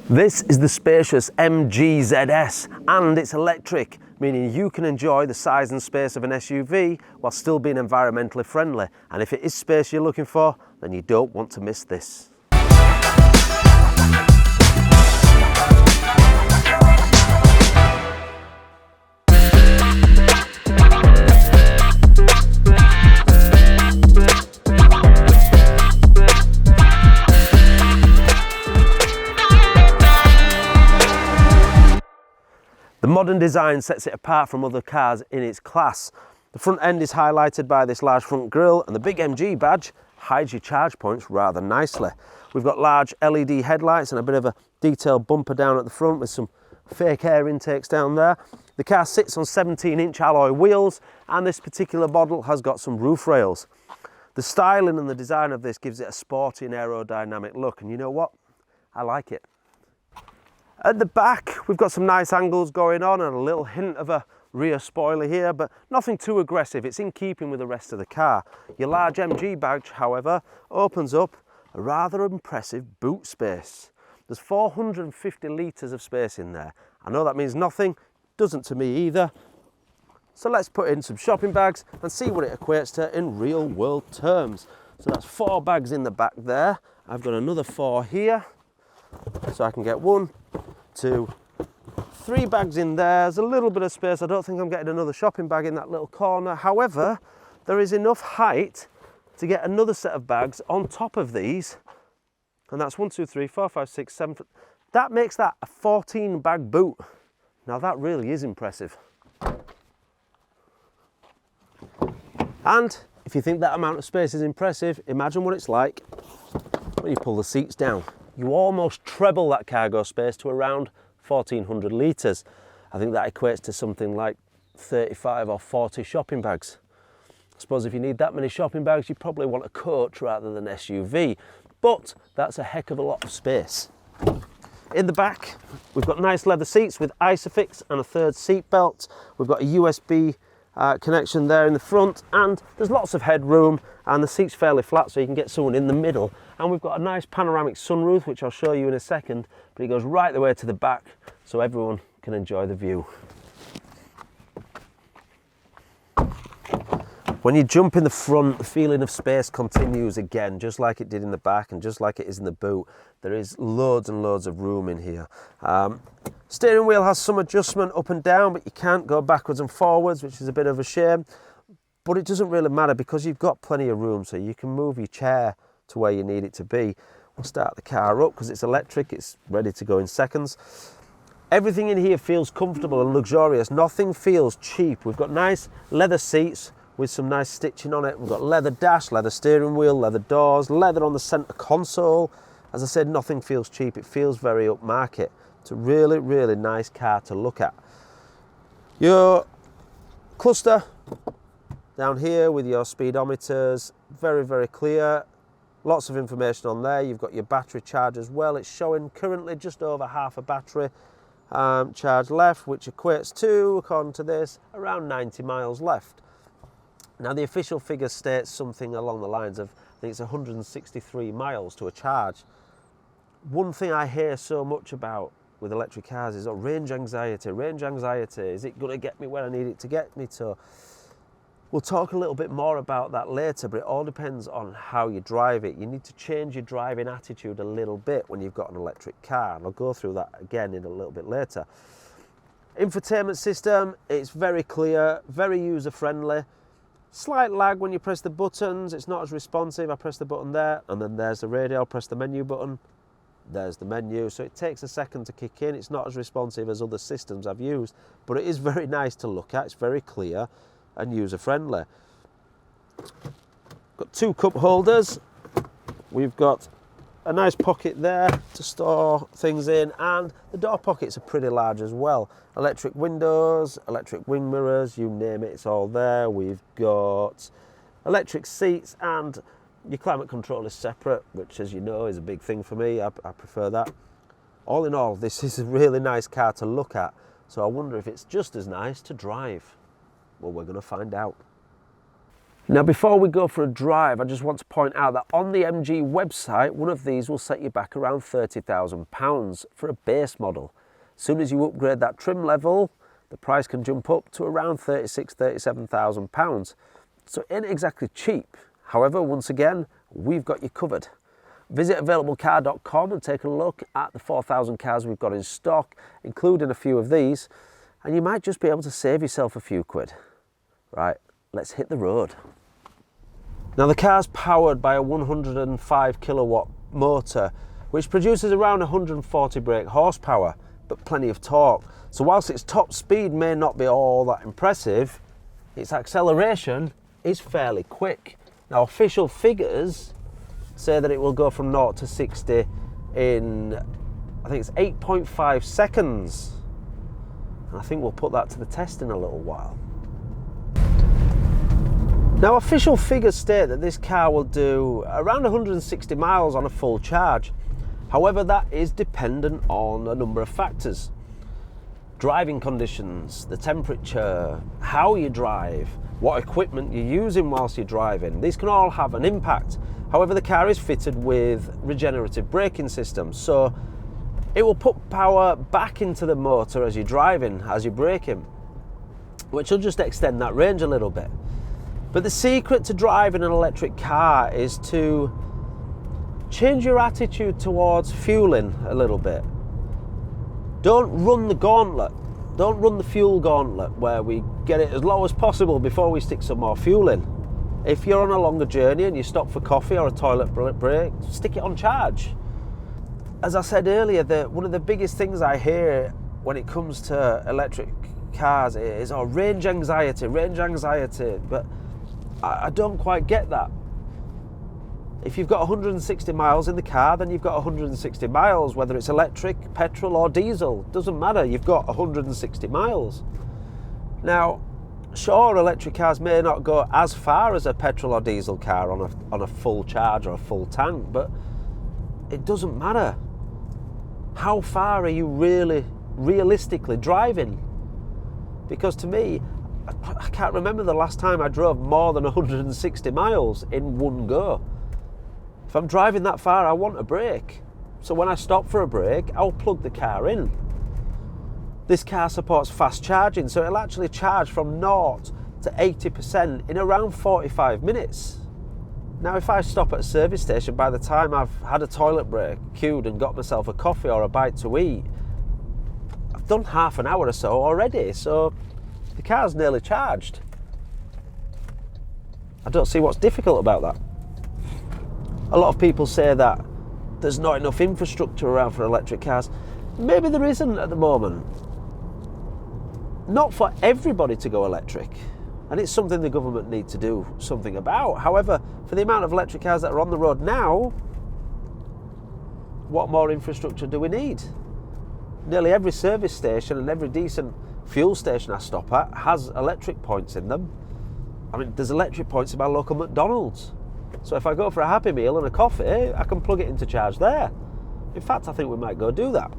This is the Spacious MG ZS and it's electric, meaning you can enjoy the size and space of an SUV while still being environmentally friendly. And if it is space you're looking for, then you don't want to miss this. The modern design sets it apart from other cars in its class. The front end is highlighted by this large front grille, and the big MG badge hides your charge points rather nicely. We've got large LED headlights and a bit of a detailed bumper down at the front with some fake air intakes down there. The car sits on 17-inch alloy wheels, and this particular model has got some roof rails. The styling and the design of this gives it a sporty and aerodynamic look, and you know what? I like it. At the back, we've got some nice angles going on and a little hint of a rear spoiler here, but nothing too aggressive. It's in keeping with the rest of the car. Your large MG badge, however, opens up a rather impressive boot space. There's 450 litres of space in there. I know that means nothing, doesn't to me either. So let's put in some shopping bags and see what it equates to in real world terms. So that's 4 bags in the back there. I've got another 4 here. So I can get 1, 2, 3 bags in there. There's a little bit of space. I don't think I'm getting another shopping bag in that little corner. However, there is enough height to get another set of bags on top of these. And that's 1, 2, 3, 4, 5, 6, 7. That makes that a 14 bag boot. Now that really is impressive. And if you think that amount of space is impressive, imagine what it's like when you pull the seats down. You almost treble that cargo space to around 1400 litres. I think that equates to something like 35 or 40 shopping bags. I suppose if you need that many shopping bags, you probably want a coach rather than SUV, but that's a heck of a lot of space. In the back, we've got nice leather seats with Isofix and a 3rd seat belt. We've got a USB connection there in the front, and there's lots of headroom, and the seat's fairly flat so you can get someone in the middle. And we've got a nice panoramic sunroof, which I'll show you in a second, but it goes right the way to the back so everyone can enjoy the view. When you jump in the front, the feeling of space continues again, just like it did in the back and just like it is in the boot. There is loads and loads of room in here. Steering wheel has some adjustment up and down, but you can't go backwards and forwards, which is a bit of a shame. But it doesn't really matter because you've got plenty of room, so you can move your chair to where you need it to be. We'll start the car up because it's electric, it's ready to go in seconds. Everything in here feels comfortable and luxurious. Nothing feels cheap. We've got nice leather seats with some nice stitching on it. We've got leather dash, leather steering wheel, leather doors, leather on the centre console. As I said, nothing feels cheap. It feels very upmarket. It's a really, really nice car to look at. Your cluster down here with your speedometers, very, very clear. Lots of information on there. You've got your battery charge as well. It's showing currently just over half a battery charge left, which equates to, according to this, around 90 miles left. Now the official figure states something along the lines of, I think it's 163 miles to a charge. One thing I hear so much about with electric cars is range anxiety. Range anxiety, is it going to get me where I need it to get me to? We'll talk a little bit more about that later, but it all depends on how you drive it. You need to change your driving attitude a little bit when you've got an electric car, and I'll go through that again in a little bit later. Infotainment system, it's very clear, very user-friendly. Slight lag when you press the buttons, it's not as responsive. I press the button there, and then there's the radio. Press the menu button, there's the menu. So it takes a second to kick in. It's not as responsive as other systems I've used, but it is very nice to look at. It's very clear and user-friendly. Got 2 cup holders. We've got a nice pocket there to store things in, and the door pockets are pretty large as well. Electric windows, electric wing mirrors, you name it, it's all there. We've got electric seats, and your climate control is separate, which, as you know, is a big thing for me. I prefer that. All in all, this is a really nice car to look at, so I wonder if it's just as nice to drive. Well, we're going to find out. Now before we go for a drive, I just want to point out that on the MG website, one of these will set you back around £30,000 for a base model. As soon as you upgrade that trim level, the price can jump up to around £36,000, £37,000. So it ain't exactly cheap. However, once again, we've got you covered. Visit AvailableCar.com and take a look at the 4,000 cars we've got in stock, including a few of these, and you might just be able to save yourself a few quid. Right, let's hit the road. Now the car's powered by a 105 kilowatt motor, which produces around 140 brake horsepower, but plenty of torque. So whilst its top speed may not be all that impressive, its acceleration is fairly quick. Now official figures say that it will go from 0 to 60 in, I think it's 8.5 seconds. And I think we'll put that to the test in a little while. Now official figures state that this car will do around 160 miles on a full charge. However, that is dependent on a number of factors. Driving conditions, the temperature, how you drive, what equipment you're using whilst you're driving. These can all have an impact. However, the car is fitted with regenerative braking systems, so it will put power back into the motor as you're driving, as you're braking, which will just extend that range a little bit. But the secret to driving an electric car is to change your attitude towards fueling a little bit. Don't run the gauntlet. Don't run the fuel gauntlet where we get it as low as possible before we stick some more fuel in. If you're on a longer journey and you stop for coffee or a toilet break, stick it on charge. As I said earlier, one of the biggest things I hear when it comes to electric cars is range anxiety, but I don't quite get that. If you've got 160 miles in the car, then you've got 160 miles, whether it's electric, petrol or diesel, doesn't matter, you've got 160 miles. Now, sure, electric cars may not go as far as a petrol or diesel car on a full charge or a full tank, but it doesn't matter. How far are you really realistically driving? Because to me, I can't remember the last time I drove more than 160 miles in one go. If I'm driving that far, I want a break. So when I stop for a break, I'll plug the car in. This car supports fast charging, so it'll actually charge from 0 to 80% in around 45 minutes. Now, if I stop at a service station, by the time I've had a toilet break, queued and got myself a coffee or a bite to eat, I've done half an hour or so already, so the car's nearly charged. I don't see what's difficult about that. A lot of people say that there's not enough infrastructure around for electric cars. Maybe there isn't at the moment. Not for everybody to go electric, and it's something the government need to do something about. However, for the amount of electric cars that are on the road now, what more infrastructure do we need? Nearly every service station and every decent fuel station I stop at has electric points in them. I mean, there's electric points in my local McDonald's. So if I go for a Happy Meal and a coffee, I can plug it into charge there. In fact, I think we might go do that.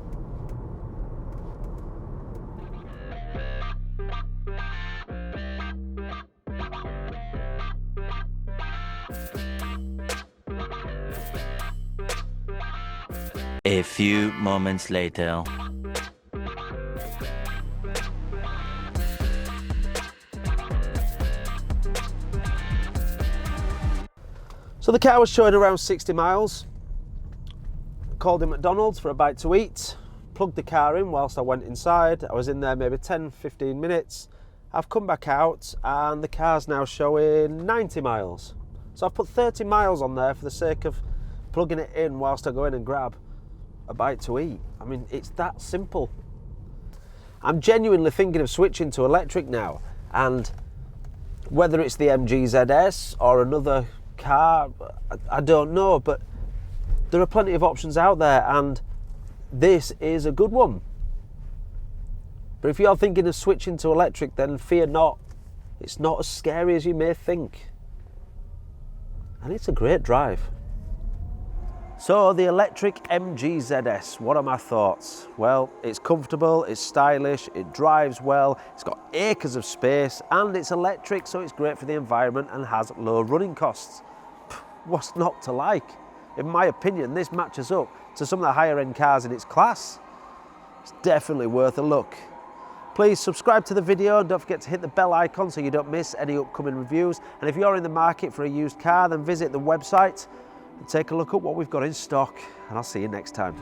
A few moments later. So the car was showing around 60 miles. Called in McDonald's for a bite to eat. Plugged the car in whilst I went inside. I was in there maybe 10-15 minutes. I've come back out and the car's now showing 90 miles. So I've put 30 miles on there for the sake of plugging it in whilst I go in and grab a bite to eat. I mean, it's that simple. I'm genuinely thinking of switching to electric now, and whether it's the MG ZS or another car, I don't know, but there are plenty of options out there and this is a good one. But if you're thinking of switching to electric, then fear not. It's not as scary as you may think. And it's a great drive. So the electric MG ZS, what are my thoughts? Well, it's comfortable, it's stylish, it drives well, it's got acres of space, and it's electric, so it's great for the environment and has low running costs. What's not to like? In my opinion, this matches up to some of the higher end cars in its class. It's definitely worth a look. Please subscribe to the video and don't forget to hit the bell icon so you don't miss any upcoming reviews. And if you're in the market for a used car, then visit the website and take a look at what we've got in stock. And I'll see you next time.